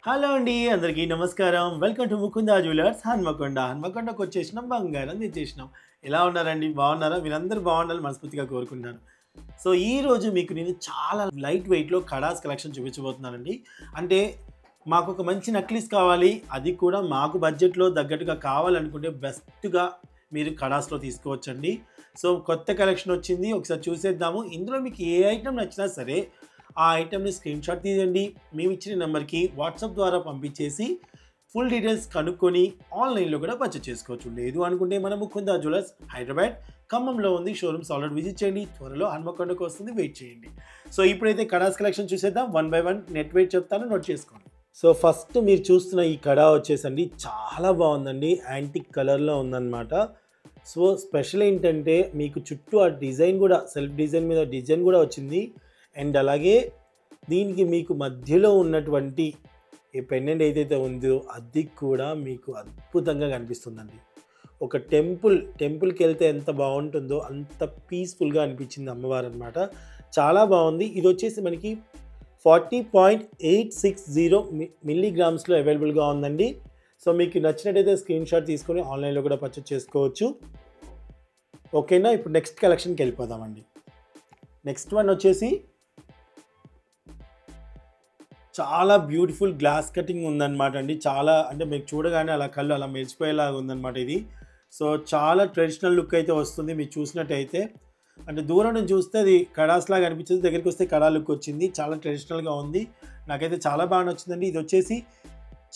Hello అండి అందరికీ నమస్కారం. Welcome to Mukunda jewellers Hanmakonda. హన్మకొండకు వచ్చేసినాం, బంగారం తెచ్చేసినాం. ఎలా ఉన్నారండి? బాగున్నారా? మీరందరూ బాగుండాలని మనస్ఫూర్తిగా కోరుకుంటాను. సో ఈరోజు మీకు నేను చాలా లైట్ వెయిట్లో కడాస్ కలెక్షన్ చూపించబోతున్నానండి. అంటే మాకు ఒక మంచి నెక్లెస్ కావాలి, అది కూడా మాకు బడ్జెట్లో తగ్గట్టుగా కావాలనుకుంటే బెస్ట్గా మీరు కడాస్లో తీసుకోవచ్చండి. సో కొత్త కలెక్షన్ వచ్చింది, ఒకసారి చూసేద్దాము. ఇందులో మీకు ఏ ఐటెం నచ్చినా సరే ఆ ఐటెంని స్క్రీన్ షాట్ తీయండి, మేము ఇచ్చిన నెంబర్కి వాట్సాప్ ద్వారా పంపించేసి ఫుల్ డీటెయిల్స్ కనుక్కొని ఆన్లైన్లో కూడా పర్చేస్ చేసుకోవచ్చు. లేదు అనుకుంటే మన ముకుందా జ్యువెలర్స్ హైదరాబాద్ ఖమ్మంలో ఉంది, షోరూమ్స్ ఆల్రెడీ విజిట్ చేయండి. త్వరలో హన్మకొండకు వస్తుంది, వెయిట్ చేయండి. సో ఇప్పుడైతే కడాస్ కలెక్షన్ చూసేద్దాం. 1 by 1 నెట్ వెయిట్ చెప్తాను, నోట్ చేసుకోండి. సో ఫస్ట్ మీరు చూస్తున్న ఈ కడా వచ్చేసండి చాలా బాగుందండి, యాంటిక్ కలర్లో ఉందన్నమాట. సో స్పెషల్ ఏంటంటే మీకు చుట్టూ ఆ డిజైన్ కూడా సెల్ఫ్ డిజైన్ మీద డిజైన్ కూడా వచ్చింది. అండ్ అలాగే దీనికి మీకు మధ్యలో ఉన్నటువంటి ఈ పెండెంట్ ఏదైతే ఉందో అది కూడా మీకు అద్భుతంగా కనిపిస్తుందండి. ఒక టెంపుల్కి వెళ్తే ఎంత బాగుంటుందో అంత పీస్ఫుల్గా అనిపించింది అమ్మవారు అనమాట. చాలా బాగుంది. ఇది వచ్చేసి మనకి 40.860 మిల్లీగ్రామ్స్లో అవైలబుల్గా ఉందండి. సో మీకు నచ్చినట్టయితే స్క్రీన్ షాట్ తీసుకొని ఆన్లైన్లో కూడా పర్చేస్ చేసుకోవచ్చు. ఓకేనా? ఇప్పుడు నెక్స్ట్ కలెక్షన్కి వెళ్ళిపోదామండి. నెక్స్ట్ వన్ వచ్చేసి చాలా బ్యూటిఫుల్ గ్లాస్ కటింగ్ ఉందన్నమాట అండి. చాలా అంటే మీకు చూడగానే అలా కళ్ళు అలా మెరిచిపోయేలాగా ఉందన్నమాట ఇది. సో చాలా ట్రెడిషనల్ లుక్ అయితే వస్తుంది మీరు చూసినట్టయితే. అంటే దూరం నుంచి చూస్తే అది కడాస్ లాగా అనిపించింది, దగ్గరికి వస్తే కడా లుక్ వచ్చింది. చాలా ట్రెడిషనల్గా ఉంది, నాకైతే చాలా బాగా నచ్చిందండి. ఇది వచ్చేసి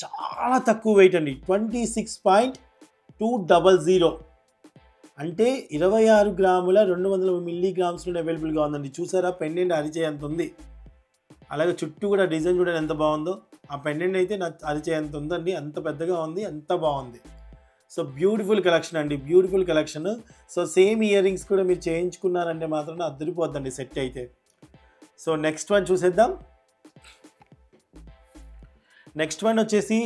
చాలా తక్కువ వెయిట్ అండి, 26.200 అంటే 26 గ్రాముల 200 మిల్లీగ్రామ్స్లో అవైలబుల్గా ఉందండి. చూసారా పెండెంట్ అరిచేయంత ఉంది, అలాగే చుట్టూ కూడా డిజైన్ చూడండి ఎంత బాగుందో. ఆ పెండెంట్ అయితే అరిచేయంత ఉందండి, అంత పెద్దగా ఉంది, అంత బాగుంది. సో బ్యూటిఫుల్ కలెక్షన్ అండి, beautiful collection. So same ear rings కూడా మీరు చేయించుకున్నారంటే మాత్రం అదిరిపోద్దండి సెట్ అయితే. సో నెక్స్ట్ వన్ చూసేద్దాం. నెక్స్ట్ వన్ వచ్చేసి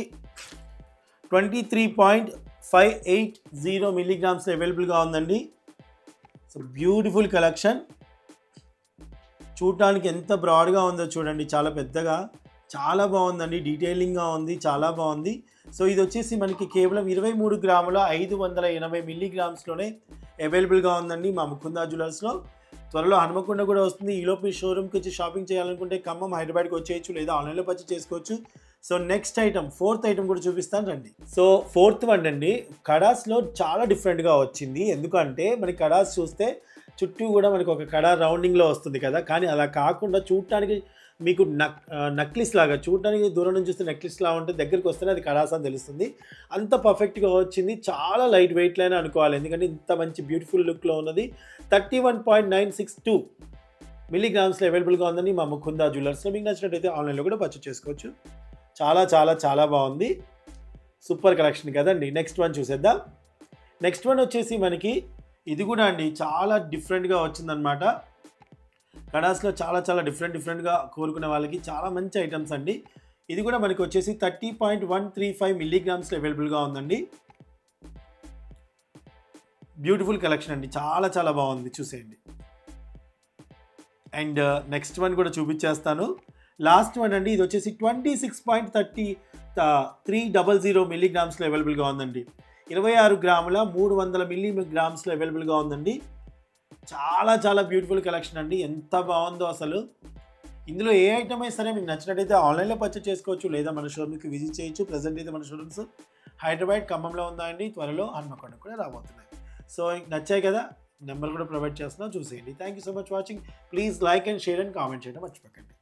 23.580 మిల్లీగ్రామ్స్ అవైలబుల్గా ఉందండి. So beautiful collection. చూడటానికి ఎంత బ్రాడ్గా ఉందో చూడండి, చాలా పెద్దగా, చాలా బాగుందండి, డీటెయిలింగ్గా ఉంది, చాలా బాగుంది. సో ఇది వచ్చేసి మనకి కేవలం 23 గ్రాముల 580 మిల్లీగ్రామ్స్లోనే అవైలబుల్గా ఉందండి మా ముకుందా జ్యువెలర్స్లో. త్వరలో హన్మకొండ కూడా వస్తుంది. ఈలోపు మీ షోరూమ్కి వచ్చి షాపింగ్ చేయాలనుకుంటే ఖమ్మం, హైదరాబాద్కి వచ్చేయచ్చు, లేదా ఆన్లైన్లో పర్చేస్ చేసుకోవచ్చు. So next item, fourth item కూడా చూపిస్తాను రండి. సో ఫోర్త్ వన్ అండి, కడాస్లో చాలా డిఫరెంట్గా వచ్చింది. ఎందుకంటే మనకి కడాస్ చూస్తే చుట్టూ కూడా మనకు ఒక కడా రౌండింగ్లో వస్తుంది కదా, కానీ అలా కాకుండా చూడటానికి మీకు నక్లిస్ లాగా, చూడటానికి దూరం నుంచి చూస్తే నక్లిస్ లాగా ఉంటుంది, దగ్గరికి వస్తేనే అది కడాస్ అని తెలుస్తుంది. అంత పర్ఫెక్ట్గా వచ్చింది, చాలా లైట్ వెయిట్లోనే అనుకోవాలి, ఎందుకంటే ఇంత మంచి బ్యూటిఫుల్ లుక్లో ఉన్నది. 31.962 మిల్లీగ్రామ్స్లో అవైలబుల్గా ఉందని మా ముకుందా జ్యువెలర్స్లో. మీకు నచ్చినట్టయితే ఆన్లైన్లో కూడా పర్చేస్ చేసుకోవచ్చు. చాలా చాలా చాలా బాగుంది, సూపర్ కలెక్షన్ కదండి. నెక్స్ట్ వన్ చూసేద్దాం. నెక్స్ట్ వన్ వచ్చేసి మనకి ఇది కూడా అండి చాలా డిఫరెంట్గా వచ్చిందనమాట. కడాస్లో చాలా చాలా డిఫరెంట్గా కోరుకునే వాళ్ళకి చాలా మంచి ఐటమ్స్ అండి. ఇది కూడా మనకి వచ్చేసి 30.135 మిల్లీగ్రామ్స్లో అవైలబుల్గా ఉందండి. బ్యూటిఫుల్ కలెక్షన్ అండి, చాలా చాలా బాగుంది, చూసేయండి. అండ్ నెక్స్ట్ వన్ కూడా చూపించేస్తాను. లాస్ట్ వన్ అండి, ఇది వచ్చేసి 26.300 మిల్లీగ్రామ్స్లో అవైలబుల్గా ఉందండి. 26 గ్రాముల 300 మిల్లీగ్రామ్స్లో అవైలబుల్గా ఉందండి. చాలా చాలా బ్యూటిఫుల్ కలెక్షన్ అండి, ఎంత బాగుందో అసలు. ఇందులో ఏ ఐటమ్ అయినా సరే మీకు నచ్చినట్టయితే ఆన్లైన్లో పర్చేస్ చేసుకోవచ్చు, లేదా మన షోరూమ్కి విజిట్ చేయొచ్చు. ప్రజెంట్ అయితే మన షోరూమ్స్ హైదరాబాద్, ఖమ్మంలో ఉందండి, త్వరలో హన్మకొండ కూడా రాబోతున్నాయి. సో నచ్చాయి కదా, నెంబర్ కూడా ప్రొవైడ్ చేస్తున్నాం, చూసేయండి. Thank you so much watching. Please like and share and comment చేయడం మర్చిపోకండి.